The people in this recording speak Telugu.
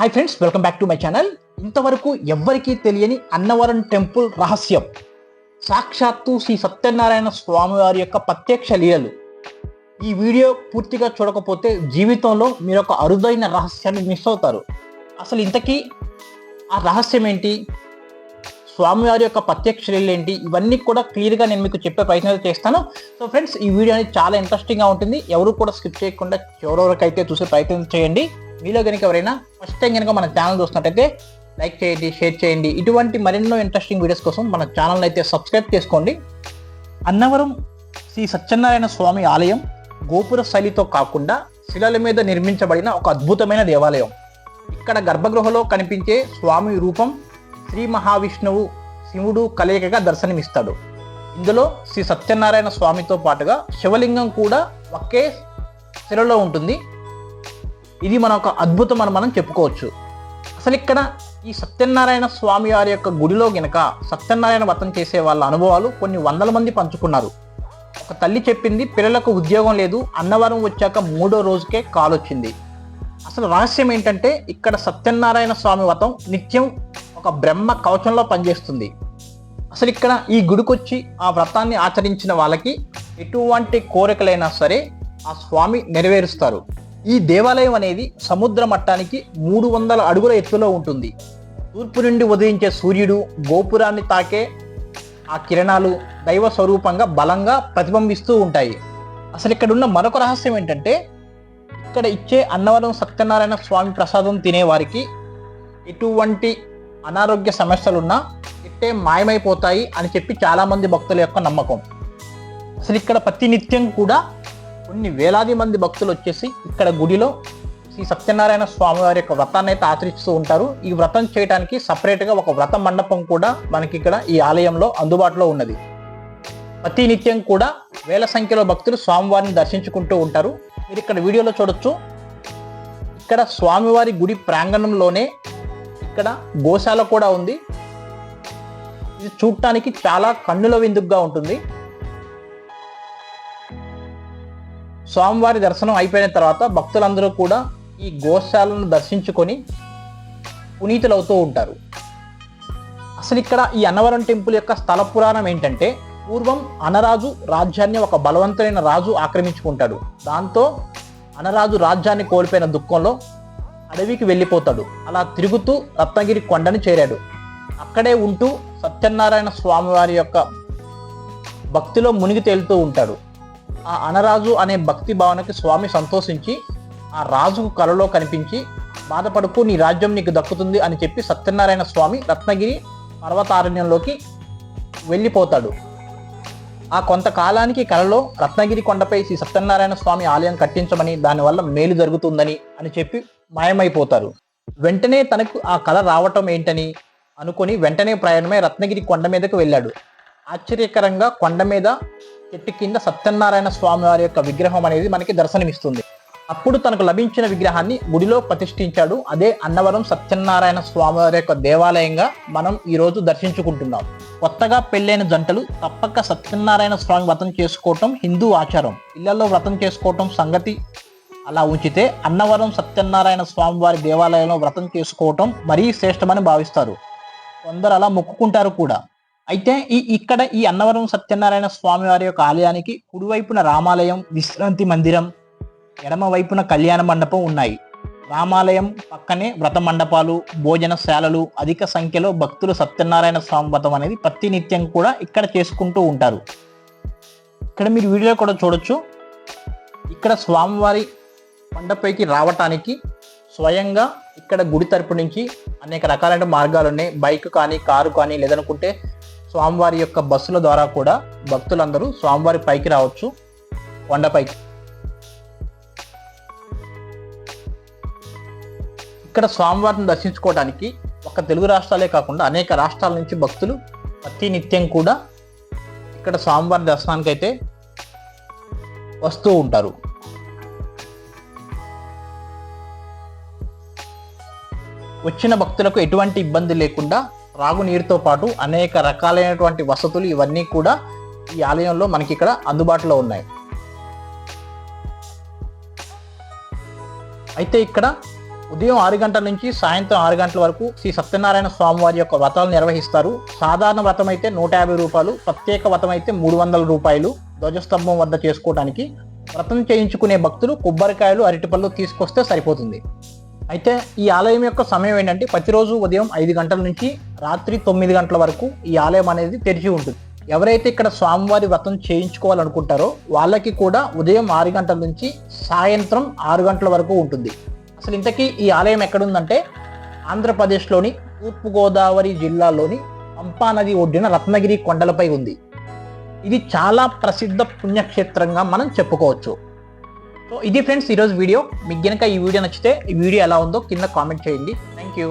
Hi friends, welcome back to my channel. ఇంతవరకు ఎవ్వరికీ తెలియని అన్నవరం టెంపుల్ రహస్యం, సాక్షాత్తు శ్రీ సత్యనారాయణ స్వామి వారి యొక్క ప్రత్యక్ష లీలలు. ఈ వీడియో పూర్తిగా చూడకపోతే జీవితంలో మీరు ఒక అరుదైన రహస్యాన్ని మిస్ అవుతారు. అసలు ఇంతకీ ఆ రహస్యం ఏంటి, స్వామివారి యొక్క ప్రత్యక్ష లీలలు ఏంటి, ఇవన్నీ కూడా క్లియర్గా నేను మీకు చెప్పే ప్రయత్నం చేస్తాను. సో ఫ్రెండ్స్, ఈ వీడియో అనేది చాలా ఇంట్రెస్టింగ్గా ఉంటుంది. ఎవరు కూడా స్కిప్ చేయకుండా చివరివరకైతే చూసే ప్రయత్నం చేయండి. మీలో కనుక ఎవరైనా ఫస్ట్ టైం కనుక మన ఛానల్ చూసినట్టయితే లైక్ చేయండి, షేర్ చేయండి. ఇటువంటి మరెన్నో ఇంట్రెస్టింగ్ వీడియోస్ కోసం మన ఛానల్ అయితే సబ్స్క్రైబ్ చేసుకోండి. అన్నవరం శ్రీ సత్యనారాయణ స్వామి ఆలయం గోపుర శైలితో కాకుండా శిలల మీద నిర్మించబడిన ఒక అద్భుతమైన దేవాలయం. ఇక్కడ గర్భగృహలో కనిపించే స్వామి రూపం శ్రీ మహావిష్ణువు శివుడు కలయికగా దర్శనమిస్తాడు. ఇందులో శ్రీ సత్యనారాయణ స్వామితో పాటుగా శివలింగం కూడా ఒకే శిలలో ఉంటుంది. ఇది మన ఒక అద్భుతం అని మనం చెప్పుకోవచ్చు. అసలు ఇక్కడ ఈ సత్యనారాయణ స్వామి వారి యొక్క గుడిలో గనక సత్యనారాయణ వ్రతం చేసే వాళ్ళ అనుభవాలు కొన్ని వందల మంది పంచుకున్నారు. ఒక తల్లి చెప్పింది, పిల్లలకు ఉద్యోగం లేదు, అన్నవరం వచ్చాక 3వ రోజుకే కాల్ వచ్చింది. అసలు రహస్యం ఏంటంటే, ఇక్కడ సత్యనారాయణ స్వామి వ్రతం నిత్యం ఒక బ్రహ్మ కవచంలో పనిచేస్తుంది. అసలు ఇక్కడ ఈ గుడికొచ్చి ఆ వ్రతాన్ని ఆచరించిన వాళ్ళకి ఎటువంటి కోరికలైనా సరే ఆ స్వామి నెరవేరుస్తారు. ఈ దేవాలయం అనేది సముద్ర మట్టానికి 300 అడుగుల ఎత్తులో ఉంటుంది. తూర్పు నుండి ఉదయించే సూర్యుడు, గోపురాన్ని తాకే ఆ కిరణాలు దైవ స్వరూపంగా బలంగా ప్రతిబింబిస్తూ ఉంటాయి. అసలు ఇక్కడ ఉన్న మరొక రహస్యం ఏంటంటే, ఇక్కడ ఇచ్చే అన్నవరం సత్యనారాయణ స్వామి ప్రసాదం తినేవారికి ఎటువంటి అనారోగ్య సమస్యలున్నా ఇట్టే మాయమైపోతాయి అని చెప్పి చాలామంది భక్తుల యొక్క నమ్మకం. అసలు ఇక్కడ ప్రతి నిత్యం కూడా కొన్ని వేలాది మంది భక్తులు వచ్చేసి ఇక్కడ గుడిలో శ్రీ సత్యనారాయణ స్వామి వారి యొక్క వ్రతాన్ని అయితే ఆచరిస్తూ ఉంటారు. ఈ వ్రతం చేయడానికి సపరేట్గా ఒక వ్రత మండపం కూడా మనకి ఇక్కడ ఈ ఆలయంలో అందుబాటులో ఉన్నది. ప్రతి నిత్యం కూడా వేల సంఖ్యలో భక్తులు స్వామివారిని దర్శించుకుంటూ ఉంటారు. మీరు ఇక్కడ వీడియోలో చూడొచ్చు. ఇక్కడ స్వామివారి గుడి ప్రాంగణంలోనే ఇక్కడ గోశాల కూడా ఉంది. ఇది చూడటానికి చాలా కన్నుల విందుగా ఉంటుంది. స్వామివారి దర్శనం అయిపోయిన తర్వాత భక్తులందరూ కూడా ఈ గోశాలను దర్శించుకొని పునీతులవుతూ ఉంటారు. అసలు ఇక్కడ ఈ అన్నవరం టెంపుల్ యొక్క స్థల పురాణం ఏంటంటే, పూర్వం అనరాజు రాజ్యాన్ని ఒక బలవంతులైన రాజు ఆక్రమించుకుంటాడు. దాంతో అనరాజు రాజ్యాన్ని కోల్పోయిన దుఃఖంలో అడవికి వెళ్ళిపోతాడు. అలా తిరుగుతూ రత్నగిరి కొండని చేరాడు. అక్కడే ఉంటూ సత్యనారాయణ స్వామి వారి యొక్క భక్తిలో మునిగి తేలుతూ ఉంటాడు. ఆ అనరాజు అనే భక్తి భావనకి స్వామి సంతోషించి ఆ రాజుకు కలలో కనిపించి, బాధపడుకు, నీ రాజ్యం నీకు దక్కుతుంది అని చెప్పి సత్యనారాయణ స్వామి రత్నగిరి పర్వతారణ్యంలోకి వెళ్ళిపోతాడు. ఆ కొంతకాలానికి కలలో రత్నగిరి కొండపై శ్రీ సత్యనారాయణ స్వామి ఆలయం కట్టించమని, దానివల్ల మేలు జరుగుతుందని అని చెప్పి మాయమైపోతారు. వెంటనే తనకు ఆ కళ రావటం ఏంటని అనుకొని వెంటనే ప్రయాణమై రత్నగిరి కొండ మీదకు వెళ్ళాడు. ఆశ్చర్యకరంగా కొండ మీద చెట్టు కింద సత్యనారాయణ స్వామి వారి యొక్క విగ్రహం అనేది మనకి దర్శనమిస్తుంది. అప్పుడు తనకు లభించిన విగ్రహాన్ని గుడిలో ప్రతిష్ఠించాడు. అదే అన్నవరం సత్యనారాయణ స్వామి వారి యొక్క దేవాలయంగా మనం ఈరోజు దర్శించుకుంటున్నాం. కొత్తగా పెళ్ళైన జంటలు తప్పక సత్యనారాయణ స్వామి వ్రతం చేసుకోవటం హిందూ ఆచారం. ఇళ్లలో వ్రతం చేసుకోవటం సంగతి అలా ఉంచితే, అన్నవరం సత్యనారాయణ స్వామి వారి దేవాలయంలో వ్రతం చేసుకోవటం మరీ శ్రేష్టమని భావిస్తారు. కొందరు అలా మొక్కుకుంటారు కూడా. అయితే ఇక్కడ ఈ అన్నవరం సత్యనారాయణ స్వామి వారి యొక్క ఆలయానికి కుడివైపున రామాలయం, విశ్రాంతి మందిరం, ఎడమ వైపున కళ్యాణ మండపం ఉన్నాయి. రామాలయం పక్కనే వ్రత మండపాలు, భోజనశాలలు, అధిక సంఖ్యలో భక్తులు సత్యనారాయణ స్వామి వ్రతం అనేది ప్రతి నిత్యం కూడా ఇక్కడ చేసుకుంటూ ఉంటారు. ఇక్కడ మీరు వీడియో కూడా చూడొచ్చు. ఇక్కడ స్వామివారి కొండపైకి రావటానికి స్వయంగా ఇక్కడ గుడి తరపు నుంచి అనేక రకాలైన మార్గాలు ఉన్నాయి. బైక్ కానీ, కారు కానీ, లేదనుకుంటే స్వామివారి యొక్క బస్సుల ద్వారా కూడా భక్తులందరూ స్వామివారి పైకి రావచ్చు, కొండపైకి. ఇక్కడ స్వామివారిని దర్శించుకోవడానికి ఒక తెలుగు రాష్ట్రాలే కాకుండా అనేక రాష్ట్రాల నుంచి భక్తులు ప్రతి నిత్యం కూడా ఇక్కడ స్వామివారి దర్శనానికి అయితే వస్తూ ఉంటారు. వచ్చిన భక్తులకు ఎటువంటి ఇబ్బంది లేకుండా త్రాగునీరుతో పాటు అనేక రకాలైనటువంటి వసతులు ఇవన్నీ కూడా ఈ ఆలయంలో మనకి ఇక్కడ అందుబాటులో ఉన్నాయి. అయితే ఇక్కడ ఉదయం 6 గంటల నుంచి సాయంత్రం 6 గంటల వరకు శ్రీ సత్యనారాయణ స్వామి వారి యొక్క వ్రతాలు నిర్వహిస్తారు. సాధారణ వ్రతం అయితే 150 రూపాయలు, ప్రత్యేక వ్రతం అయితే 300 రూపాయలు. ధ్వజస్తంభం వద్ద చేసుకోవడానికి వ్రతం చేయించుకునే భక్తులు కొబ్బరికాయలు, అరటిపళ్ళు తీసుకొస్తే సరిపోతుంది. అయితే ఈ ఆలయం యొక్క సమయం ఏంటంటే ప్రతిరోజు ఉదయం 5 గంటల నుంచి రాత్రి 9 గంటల వరకు ఈ ఆలయం అనేది తెరిచి ఉంటుంది. ఎవరైతే ఇక్కడ స్వామివారి వ్రతం చేయించుకోవాలనుకుంటారో వాళ్ళకి కూడా ఉదయం 6 గంటల నుంచి సాయంత్రం 6 గంటల వరకు ఉంటుంది. అసలు ఇంతకీ ఈ ఆలయం ఎక్కడుందంటే ఆంధ్రప్రదేశ్లోని తూర్పుగోదావరి జిల్లాలోని పంపా నది ఒడ్డిన రత్నగిరి కొండలపై ఉంది. ఇది చాలా ప్రసిద్ధ పుణ్యక్షేత్రంగా మనం చెప్పుకోవచ్చు. సో ఇది ఫ్రెండ్స్ ఈరోజు వీడియో. మీకు కనుక ఈ వీడియో నచ్చితే ఈ వీడియో ఎలా ఉందో కింద కామెంట్ చేయండి. Thank you.